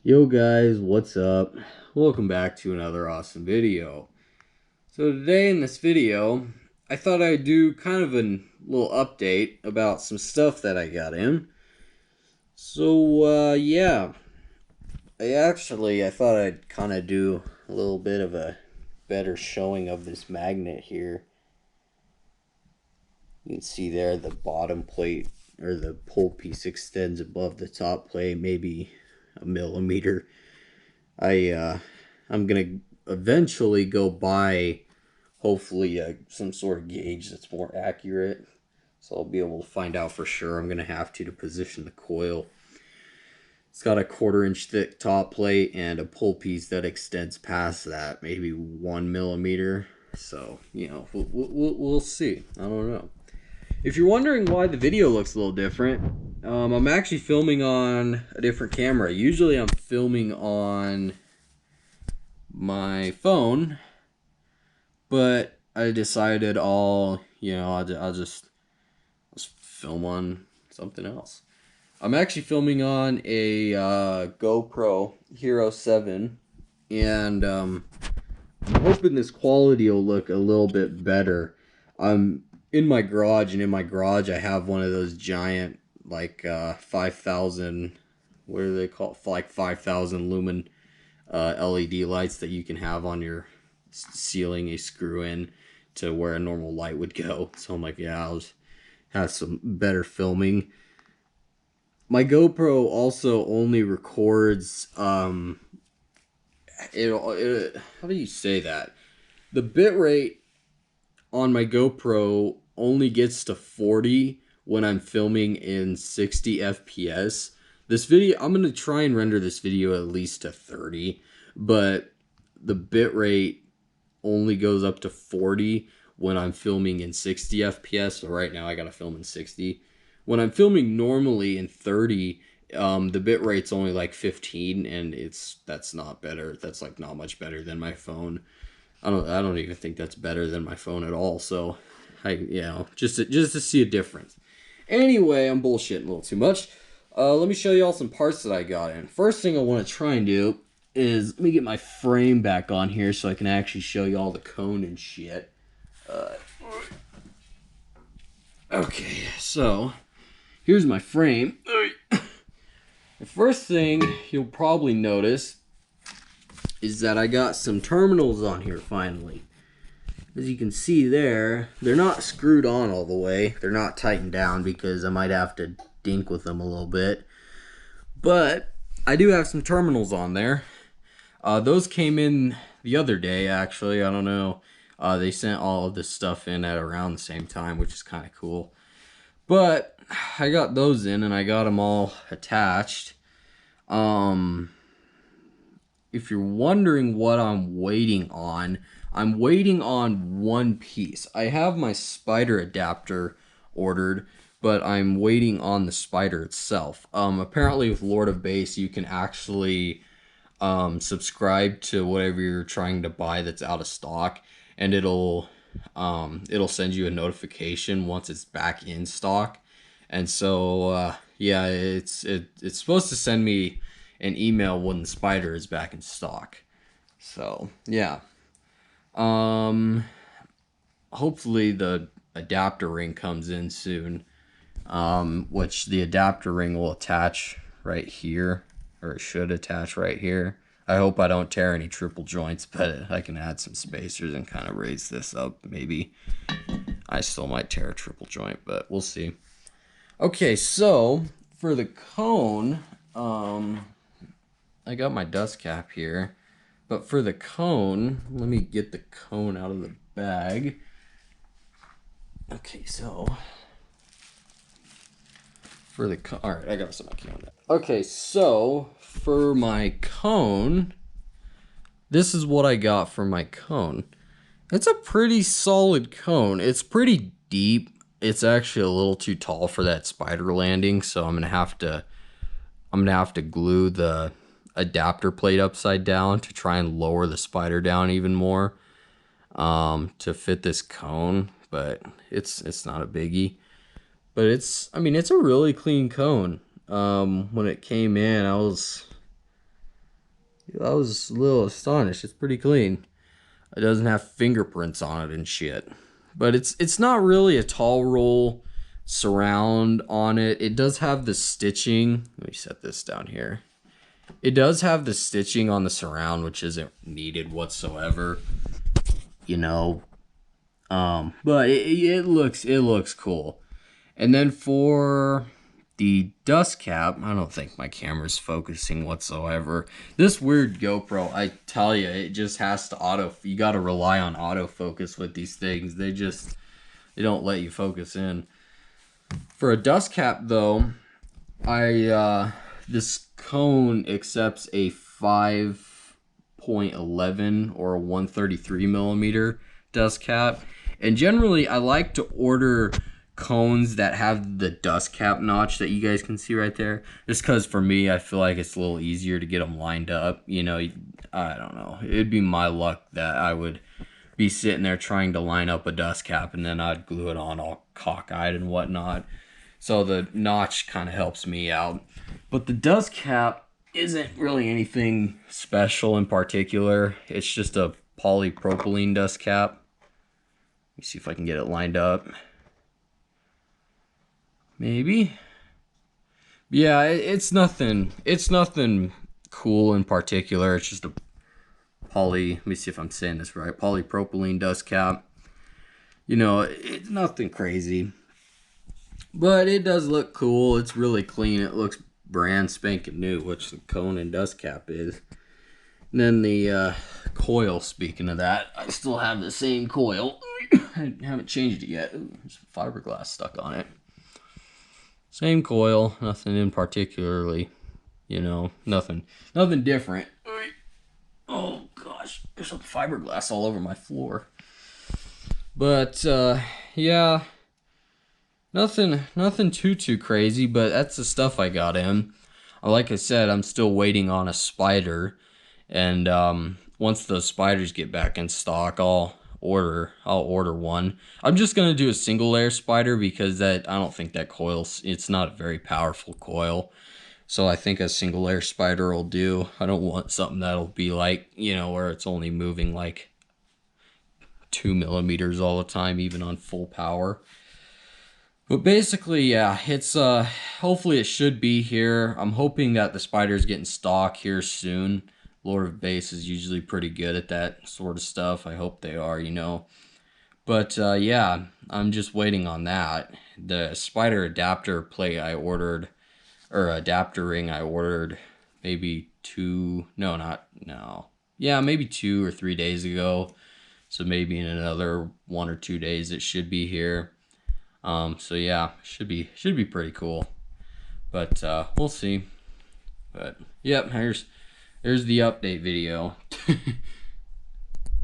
Yo guys, what's up? Welcome back to another awesome video. So today in this video, I thought I'd do kind of a little update about some stuff that I got in. So yeah, I thought I'd kind of do a little bit of a better showing of this magnet here. You can see there the bottom plate or the pole piece extends above the top plate, maybe a millimeter. I'm gonna eventually go buy hopefully some sort of gauge that's more accurate, so I'll be able to find out for sure. I'm gonna have to position the coil. It's got a 1/4 inch thick top plate and a pull piece that extends past that, maybe 1 millimeter. So we'll see. I don't know. If you're wondering why the video looks a little different, I'm actually filming on a different camera. Usually I'm filming on my phone, but I decided I'll just film on something else. I'm actually filming on a GoPro Hero 7, and I'm hoping this quality will look a little bit better. I'm in my garage, and in my garage I have one of those giant, like 5,000, what do they call it? Like 5,000 lumen LED lights that you can have on your ceiling. You screw in to where a normal light would go. So I'm like, yeah, I'll just have some better filming. My GoPro also only records how do you say that? The bitrate on my GoPro only gets to 40 when I'm filming in 60 FPS. This video, I'm going to try and render this video at least to 30, but the bitrate only goes up to 40 when I'm filming in 60 FPS. So right now I got to film in 60. When I'm filming normally in 30, the bit rate's only like 15, and that's not better. That's like not much better than my phone. I don't even think that's better than my phone at all. So just to see a difference. Anyway, I'm bullshitting a little too much. Let me show you all some parts that I got in. First thing I want to try and do is let me get my frame back on here so I can actually show you all the cone and shit. Okay, so here's my frame. The first thing you'll probably notice is that I got some terminals on here finally. As you can see there, they're not screwed on all the way. They're not tightened down because I might have to dink with them a little bit. But I do have some terminals on there. Those came in the other day, actually. I don't know. They sent all of this stuff in at around the same time, which is kind of cool. But I got those in, and I got them all attached. If you're wondering what I'm waiting on one piece. I have my spider adapter ordered, but I'm waiting on the spider itself. Apparently with Lord of Bass, you can actually subscribe to whatever you're trying to buy that's out of stock, and it'll send you a notification once it's back in stock. And so yeah, it's supposed to send me an email when the spider is back in stock. So yeah, hopefully the adapter ring comes in soon, which the adapter ring will attach right here, or it should attach right here. I hope I don't tear any triple joints, but I can add some spacers and kind of raise this up. Maybe I still might tear a triple joint, but we'll see. Okay, so for the cone, I got my dust cap here, but for the cone, let me get the cone out of the bag. Okay, so for the cone, all right, I got some on that. Okay, so for my cone, this is what I got for my cone. It's a pretty solid cone. It's pretty deep. It's actually a little too tall for that spider landing, so I'm gonna have to glue the adapter plate upside down to try and lower the spider down even more, to fit this cone. But it's not a biggie. But it's a really clean cone. When it came in, I was I was a little astonished. It's pretty clean. It doesn't have fingerprints on it and shit. But it's not really a tall roll surround on it. It does have the stitching. Let me set this down here. It does have the stitching on the surround, which isn't needed whatsoever. You know. But it looks cool. And then for the dust cap, I don't think my camera's focusing whatsoever. This weird GoPro, I tell you, it just has to you got to rely on autofocus with these things. They don't let you focus in. For a dust cap though, this cone accepts a 5.11 or a 133 millimeter dust cap. And generally I like to order cones that have the dust cap notch that you guys can see right there, just because for me I feel like it's a little easier to get them lined up. You know, I don't know, it'd be my luck that I would be sitting there trying to line up a dust cap and then I'd glue it on all cockeyed and whatnot. So the notch kind of helps me out, but the dust cap isn't really anything special in particular. It's just a polypropylene dust cap. Let me see if I can get it lined up. Maybe. Yeah, it's nothing cool in particular. It's just a let me see if I'm saying this right, polypropylene dust cap. You know, it's nothing crazy, but it does look cool. It's really clean. It looks brand spanking new, which the cone and dust cap is. And then the coil, speaking of that, I still have the same coil. I haven't changed it yet. Ooh, there's fiberglass stuck on it. Same coil, nothing in particularly, you know, nothing different. Oh gosh, there's some fiberglass all over my floor. But yeah, nothing too crazy, but that's the stuff I got in. Like I said, I'm still waiting on a spider, and once those spiders get back in stock, I'll order one. I'm just gonna do a single layer spider because I don't think that it's not a very powerful coil. So I think a single layer spider will do. I don't want something that'll be like, you know, where it's only moving like 2 millimeters all the time, even on full power. But basically, yeah, it's hopefully it should be here. I'm hoping that the spiders get in stock here soon. Lord of Base is usually pretty good at that sort of stuff. I hope they are, you know. But yeah, I'm just waiting on that. The spider adapter plate I ordered, or adapter ring I ordered maybe maybe 2 or 3 days ago. So maybe in another 1 or 2 days it should be here. So yeah, should be pretty cool. But we'll see. But yep, here's the update video.